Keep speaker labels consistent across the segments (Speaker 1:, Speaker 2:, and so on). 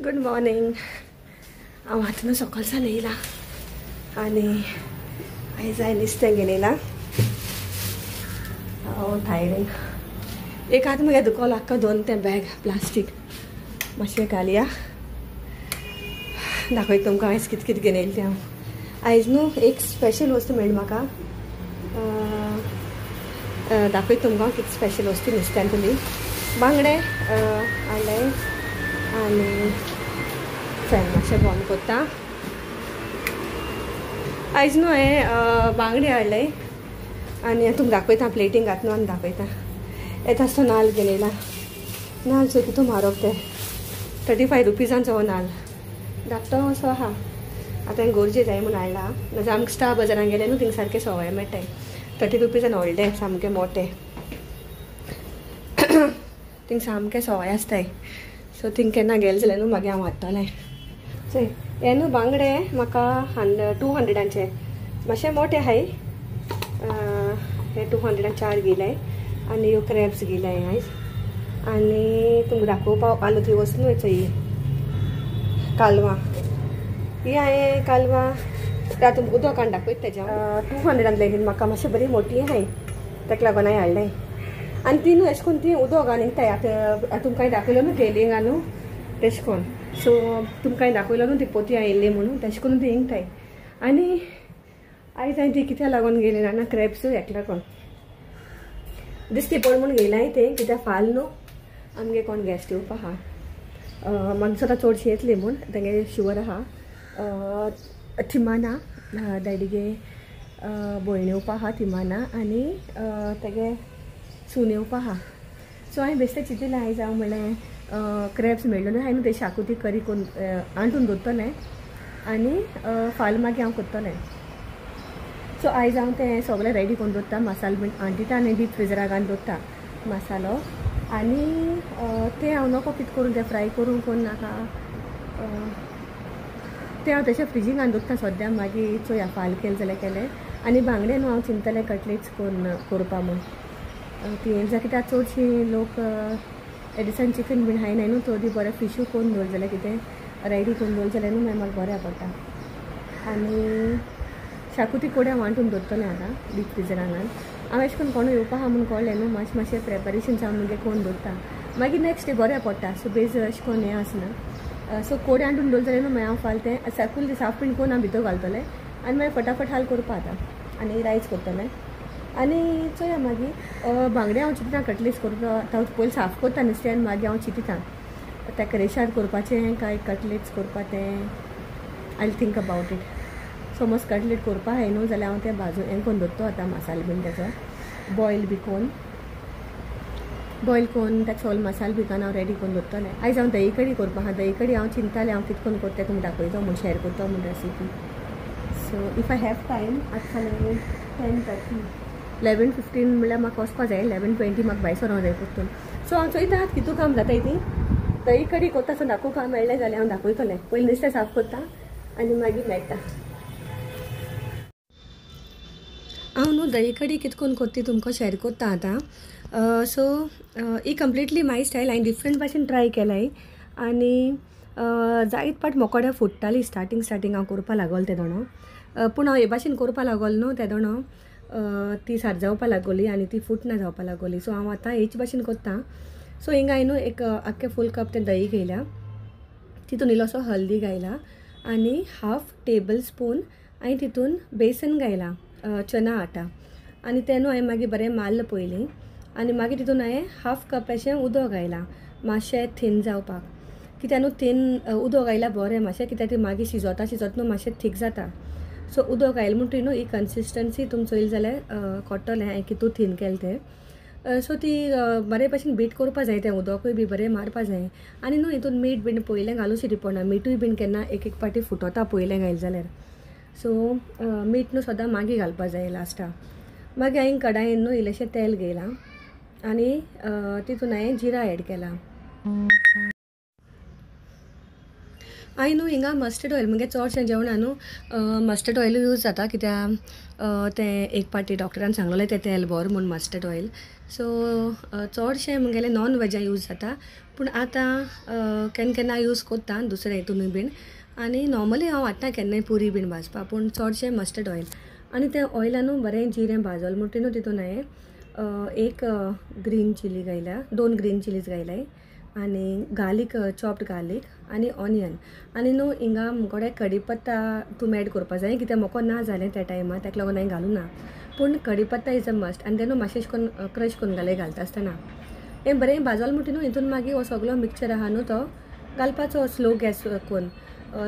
Speaker 1: Good morning. हांव आतां सकाळसान येयला आनी आयज हांवें नुस्तें गेलेला. हांव थायडेन एक आतां म्हगे दुखोलो आख्खो दोन तें बॅग प्लास्टीक मातशें घालया. दाखयता तुमकां आयज कितें कितें घेवन येयलें तें हांव. आयज न्हू एक स्पेशल वस्तू मेळ्ळी म्हाका. दाखयता तुमकां कितें स्पेशल वस्तू नुस्त्यांतली. बांगडे हाडले आनी फॅन मातशें बंद कोत्ता. आयज न्हू हांवें बांगडे हाडले आनी तुमकां दाखयता प्लेटींग घातना आनी दाखयता. येता आसतना नाल्ल घेवन येयला. नाल्ल चोय कितू म्हारग ते 35 रुपीजांचो हो नाल्ल. धाकटो असो आहा. आतां हांवें गोरजे जाय म्हूण हाडला. नाजाल्यार आमकां स्टार बाजारान गेले न्हू थिंग सारके सवाय मेळटाय. 30 रुपीजान व्हडले सामके मोटे. थिंग सामके सवाय आसताय. सो थिंग केन्ना गेले जाल्यार न्हू मागीर हांव हाडटलें. चोय हे न्हू बांगडे म्हाका 200चे मातशे मोटे आहाय. हे 204 गेले आनी ह्यो क्रॅब्स गेले आयज. आनी तुमकां दाखोवपाक आलो थंय वचून वयचो ही कालवां. ही हांवें कालवां त्या तुमकां उदकान दाखयता तेज्या 200 लेगीन म्हाका मातशी बरी मोटी आहाय. ताका लागून हांवें हाडलें. आनी ती न्हू अशें करून ती उदकान हिंगताय. आतां तुमकां दाखयलो न्हू टेलिंगान न्हू तेशें कोन्न. सो तुमकां दाखयलो न्हू ती पोती येयल्ली म्हणून तेशें करून ती हिंगताय. आनी आयज हांवें ती कित्या लागून गेली ना क्रॅब्स हेका लागून दिसती पड म्हूण गेलाय ते कित्याक फाल न्हू आमगे कोण गॅस्ट येवपा आहा. म्हाका स्वता चडशी येतली म्हूण तेंगे शुवर आहा. तिमाना डॅडीगे भयण येवपा आहा तिमाना आनी तेगे सून येवपा आहा. सो हांवें बेश्टें चिंतिल्लें आयज हांव म्हणलें क्रॅब्स मेळ्ळो न्हू हांवें ते शाकोती करी करून आणून दवरतलें आनी फाल मागीर हांव करतलें. सो आयज हांव तें सगळें रेडी करून दवरता. मसालो बीन हाडटा आनी डीप फ्रिजरा घालून दवरता मसालो. आनी तें हांव नोको कितें करून तें फ्राय करूंक कोण नाका. तें हांव तशें फ्रिजीन घालून दवरता सद्या. मागीर चोय फाल केलें जाल्यार केलें. आनी बांगडे न्हू हांव चिंतलें कटलेट्स करून करपा म्हूण. ती कित्याक चडशीं लोक एडिसन चिकन बीन हाय न्हू तो दी बरें फिशू करून दवर जाल्यार कितें रेडी करून दवर जाल्यार न्हू मागीर म्हाका बरें पडटा. आनी शाकोती कोडे हांव वांटून दवरतलें आतां डीप फ्रिजरान. हांव अशें करून कोणूय येवपा आहा म्हूण कळ्ळें न्हू मातशें प्रेपरेशन्स हांव मुगे करून दवरता. मागीर नेक्स्ट डे बरें पडटा. सो बेज अशें करून हें आसना. सो कोडे हाडून दवर जाल्यार न्हू मागीर हांव फाल तें फूल तें साफ बीन करून हांव भितर घालतलें आनी मागीर फटाफट हाल करपा आतां आनी रायस करतलें. आनी चोया मागीर बांगडे हांव चिंतिता कटलेट्स करता. हांव पयलीं साफ करता नुस्तें आनी मागीर हांव चिंतिता तेका रेशाद करपाचें काय कटलेट्स करपा तें. I think about it. समज कटलेट करपा हाय न्हू जाल्यार हांव तें भाजून हें करून दवरता आतां मसालो बीन तेजो बॉयल कोरून ताका सगळो मसालो भिकून हांव रेडी करून दवरतलें. आयज हांव दही कडी करपा आहा. दही कडी हांव चिंततालें हांव कितें करून करता तुमकां दाखयता म्हूण शेअर करता म्हूण recipe. So if I have time आतां 10:30 11:15 म्हणल्यार म्हाका वचपा जाय. 11:20 म्हाका भायर सरोंक जाय परतून. सो हांव चोयता कितू काम जाताय ती दही कडी करता. सो दाखोवपा मेळ्ळें जाल्यार हांव दाखयतलें. पयलीं नुस्तें साफ करता आनी मागीर मेळटा. हांव न्हू दही कडी कितें करून करता तुमकां शेअर करता आतां. सो ही कंप्लिटली माय स्टायल. हांवें डिफरंट भाशेन ट्राय केलाय आनी जायत पाट मोकोड्या फुट्टाली स्टार्टींग हांव करपा लागोल ते दोणो. पूण हांव हे भाशेन करपा लागोल न्हू ते दोणो ती सार जावपा लागोली आनी ती फुटना जावपा लागोली. सो हांव आतां हेच भाशेन करता. सो हिंगा हांवें न्हू एक आख्खे फूल कप तें दही घेयला. तितून इल्लोसो हल्दी घायला आनी 1/2 टेबल स्पून हांवें तितून बेसन घायला चना आटा. आनी तें न्हू हांवें मागीर बरें मारलें पयलीं आनी मागीर तितून हांवें 1/2 कप अशें उदक घायलां मातशें थीन जावपाक. कित्याक न्हू थीन उदक घायल्यार बरें मातशें कित्याक ती मागीर शिजोता न्हू मातशें थीक जाता. सो उदक घायलें म्हणटरी न्हू ही कन्सिस्टन्सी तुमी चोयली जाल्यार कोट्टोलें हांवें कितू थीन केलें तें. सो ती बरे भशेन बीट करपा जाय. तें उदकूय बी बरें मारपा जाय. आनी न्हू हितून मीठ बीन पयलें घालूं शिरी पडना. मीठूय बीन केन्ना एक पाटी फुटोता पयलें घायलें जाल्यार. सो मीठ न्हू सदां मागीर घालपा जाय लास्टाक. मागीर हांवें कडायेन न्हू इल्लेशें तेल घेयलां आनी तितून हांवें जिरा एड केलां. हांवें न्हू हिंगा मस्टर्ड ऑयल म्हणजे चडशें जेवणा न्हू मस्टर्ड ऑयल यूज जाता कित्याक तें एक पाटी डॉक्टरान सांगलेलें तें तेल बरें म्हूण मस्टर्ड ऑयल. सो चडशें म्हगेलें नॉन वेजा यूज जाता पूण आतां केन्ना केन्ना यूज कोत्ता दुसऱ्या हितूनूय बीन आनी नॉर्मली हांव हाडटा केन्नाय पुरी बीन भाजपा पूण चडशें मस्टर्ड ऑयल. आनी तें ऑयलान न्हू बरें जिरें भाजलें म्हणटरी न्हू तितून हांवें एक ग्रीन चिली घायल्या 2 ग्रीन चिलीज घायलाय आनी गार्लीक चॉप्ड गार्लीक आनी ऑनियन आनी न्हू हिंगा मुकोडे कढीपत्ता तुमी एड करपा जाय कित्याक म्हाका ना जालें त्या टायमार ताका लागून हांवें घालूं ना पूण कढीपत्ता इज अ मस्ट आनी तें न्हू मातशें अशें करून क्रश करून घालता आसतना हें बरें भाजलें म्हणटरी न्हू हितून मागीर हो सगळो मिक्सचर आहा न्हू तो घालपाचो स्लो गॅस करून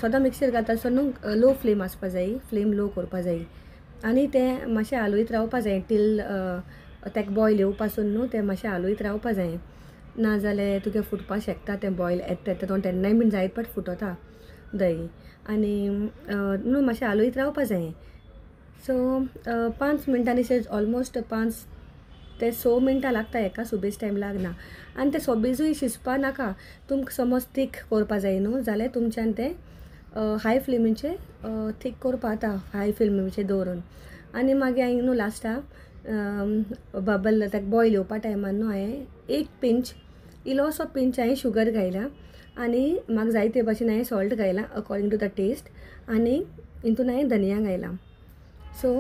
Speaker 1: सदां मिक्सर घालता आसतना न्हू लो फ्लेम आसपा जाय फ्लेम लो करपा जाय आनी तें मातशें हालयत रावपा जाय टील ताका बॉयल येवपासून न्हू तें मातशें हालयत रावपा जाय नाजाल्यार तुगे फुटपा शकता तें बॉयल येता तो तेन्नाय बीन जायत पाट फुटोता दही आनी न्हू मातशें हालयत रावपा जाय. सो 5 मिनटांनी ऑलमोस्ट 5 ते 6 मिनटां लागता हेका सुबेज टायम लागना आनी तें सोबेजूय शिजपा नाका तुमकां समज थीक करपा जाय न्हू जाल्यार तुमच्यान तें हाय फ्लेमीचेर थीक करपा जाता हाय फ्लेमीचेर दवरून आनी मागीर हांवें न्हू लास्टाक बबल ताका बॉयल येवपा टायमार न्हू हांवें एक पिंच इलोसो पिंच हांवें शुगर घायला आनी म्हाका जाय ते भाशेन हांवें सॉल्ट घायला अकॉर्डिंग टू द टेस्ट आनी हितून हांवें धनिया घायला. सो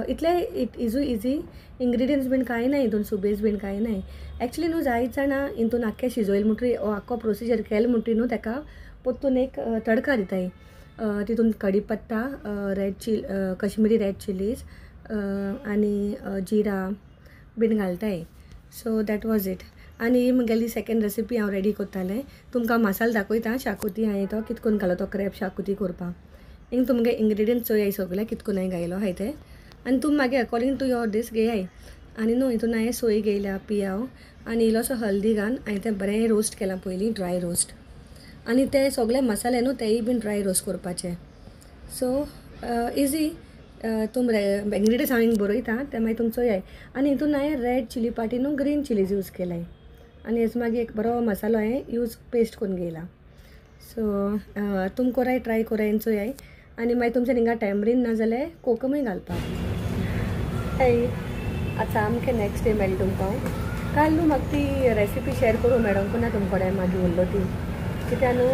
Speaker 1: इतलें इजी इंग्रिडियंट्स बीन कांय ना हितून सुबेज बीन कांय ना एक्चुली न्हू जायत जाणां हितून आख्खें शिजोयल म्हणटरी आख्खो प्रोसिजर केलो म्हणटरी न्हू ताका पोत्तून एक तडका दिताय तितून कढीपत्ता कश्मीरी रेड चिलीज आनी जिरा बीन घालताय. सो दॅट वॉज इट आनी ही म्हगेली सेकंड रेसिपी हांव रेडी कोत्तालें तुमकां मसालो दाखयता शाकोती हांवें तो कितकोन घालो तो क्रॅब शाकोती करपाक हिंग तुमगे इंग्रिडियंट्स चोयाय सगळे कितकोन हांवें घायलो हाय ते आनी तुमी मागीर अकॉर्डिंग टू योर दीस घेयाय आनी न्हू हितून हांवें सोय घेयल्या पियाव आनी इल्लोसो हल्दी घालून हांवें तें बरें रोस्ट केलां पयलीं ड्राय रोस्ट आनी ते सगळे मसाले न्हू तेय बीन ड्राय रोस्ट करपाचे. सो इजी तुम इंग्रिडियंट्स हांवें बरयता ते मागीर तुमी चोयाय आनी हितून हांवें रेड चिली पाटी न्हू ग्रीन चिलीज यूज केलाय आनी हेच मागीर एक बरो मसालो हांवें यूज पेस्ट करून घेयला. सो तुम कोराय ट्राय कोराय चोयाय आनी मागीर तुमच्या हिंगा टॅमरीन ना जाल्यार कोकमूय घालपाक. हय आतां सामकें नेक्स्ट डे मेळ्ळी तुमकां काल न्हू म्हाका ती रेसिपी शेअर करूं मेळोंक ना तुमचे कडेन मागीर उरलो ती कित्याक न्हू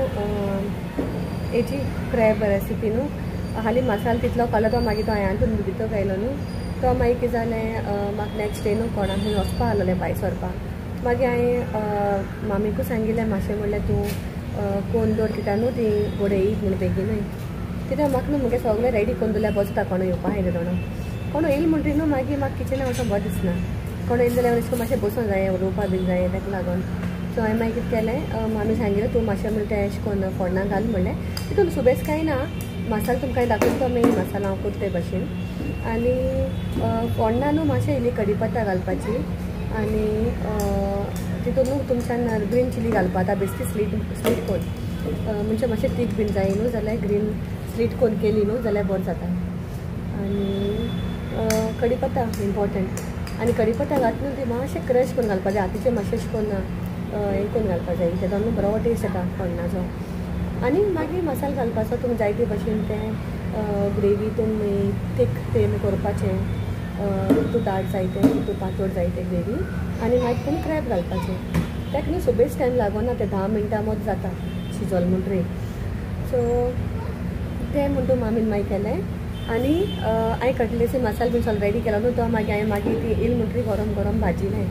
Speaker 1: हेची क्रॅब रेसिपी न्हू हालीं मसालो तितलो कालो तो मागीर तो हांवें हातून भितर घायलो न्हू तो मागीर कितें जालें म्हाका नेक्स्ट डे न्हू कोणाक खंय वचपा आहलोलें भायर सरपाक मागीर हांवें मामीकूय सांगिल्लें मातशें म्हणल्यार तूं कोण दवर कित्याक न्हू ती घोडे येयी म्हूण बेगीनूय कित्याक म्हाका न्हू मुगे सगळें रेडी करून दवरल्यार बसता कोण येवपा आयले जाणा कोण येयली म्हणटरी न्हू मागीर म्हाका किचनान वचोंक बरें दिसना कोण येयले जाल्यार अशें मातशें बसूंक जाय उलोवपा बीन जाय ताका लागून. सो हांवें मागीर कितें केलें मामी सांगिल्लें तूं मातशें म्हणलें तें अशें करून फोण्णां घाल म्हणलें तितून सुबेज कांय ना मसालो तुमकां दाखयता तो मेन मसालो हांव करता ते भशेन आनी फोण्णां न्हू मातशें इल्ली कढीपत्ता घालपाची आनी तितून न्हू तुमच्यान ग्रीन चिली घालपा आतां बेश्टी स्लीट करून म्हणजे मातशें तीख बीन जाय न्हू जाल्यार ग्रीन स्लीट करून केली न्हू जाल्यार बरें जाता आनी कढीपत्ता इम्पॉर्टंट आनी कढीपत्ता घातली ती मातशें क्रश करून घालपा जाय हातीचें मातशें अशें करून हें करून घालपा जाय तेजो न्हू बरो टेस्ट येता फोण्णाचो आनी मागीर मसालो घालपाचो तुमी जाय ते भशेन तें ग्रेवी तुमी थीक तें करपाचें तूं दाट जाय तें तूं पातळ जाय तें ग्रेवी आनी मागीर तुमी क्रॅब घालपाचें ताका न्हू सुबेज टायम लागोना तें 10 मिनटां मत जाता शिजोल म्हणटरी. सो तें म्हणटू मामीन मागीर केलें आनी हांवें कटलेसी मसालो बीन सगळो रेडी केलो न्हू तो मागीर ती येयली म्हणटरी गरम गरम भाजिलें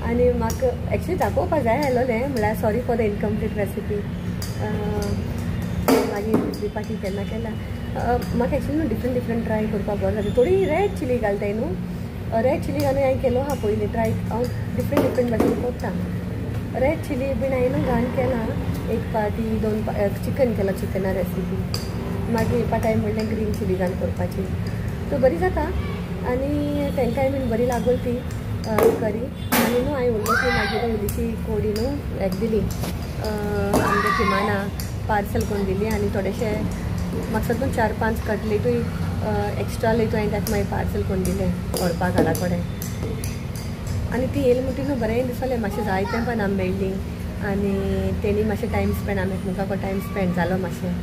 Speaker 1: आनी म्हाका एक्चुली दाखोवपा जाय आसलोलें म्हळ्यार sorry for the incomplete recipe मागीर दुसरी पाटी केन्ना केला म्हाका एक्चुली न्हू डिफरंट ट्राय करपाक बरें जाता थोडी रेड चिली घालताय न्हू रेड चिली घालून हांवें केलो आहा पयलीं ट्राय हांव डिफरंट भाशेन करता रेड चिली बीन हांवें न्हू घालून केलां एक पाटी 2 चिकन केलो चिकना रेसिपी मागीर एक पाटी हांवें म्हणलें ग्रीन चिली घालून करपाची सो बरी जाता आनी तेंकाय बीन बरी लागोल ती करी आनी न्हू हांवें उरलो ती मागीर इल्लीशी कोडी न्हू हेका दिली आमगे किमाना पार्सल करून दिली आनी थोडेशे म्हाका सद्दां 4-5 कटलेटूय एक्स्ट्रा लेटू हांवें ताका मागीर पार्सल करून दिलें व्हरपाक घरा कडेन आनी ती येयली म्हणटी न्हू बरें दिसलें मातशें जाय तेंपान आमी मेळ्ळी आनी तेणी मातशें टायम स्पेंड आमी मुखार टायम स्पेंड जालो मातशें.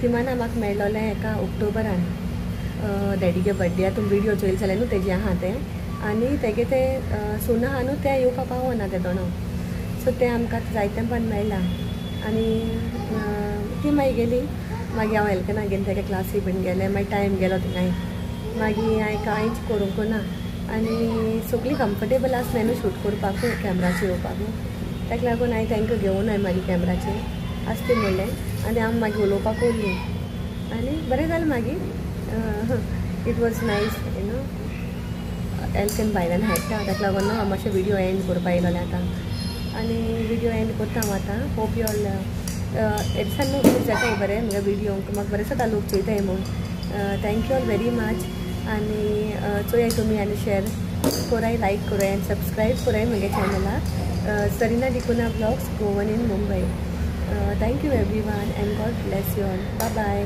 Speaker 1: तिमाना म्हाका मेळ्ळोलें एका ऑक्टोबरान डॅडीगे बड्डे. तुमी विडियो चोयल जाल्यार न्हू तेजे आहा तें. आनी तेगे ते सून आहा न्हू तें येवपा पावना ते दोनो. सो तें आमकां जायते तेंपान मेळ्ळां. आनी ती मागीर गेली. मागीर हांव हेल्थना घेवन तेगे क्लासी बीन गेलें. मागीर टायम गेलो थिंगाय. मागीर हांवें कांयच करूंक ना. आनी सगळीं कम्फर्टेबल आसलें न्हू शूट करपाकूय कॅमराचेर येवपाकूय. ताका लागून हांवें तांकां घेवून मागीर कॅमराचेर आसता म्हणलें. आनी हांव मागीर उलोवपाक उरलीं. आनी बरें जालें मागीर. It was nice no. हेल्थन भायल्यान हाडटा ताका लागून हांव मातशें विडियो एंड करपा येयलोलें आतां. आनी विडियो एंड करता हांव आतां. होप यू ऑल एडिसान न्हू खूब जाताय बरें म्हगे विडियो म्हाका बरें दिसता लोक चोयताय म्हूण. Thank you all very much. आनी चोयाय तुमी आनी शेअर कोराय, लायक कोराय आनी सबस्क्रायब कोराय म्हगे चॅनलाक Sarina D'Cunha blogs Goan in Mumbai. Thank you everyone and God bless you all. Bye bye.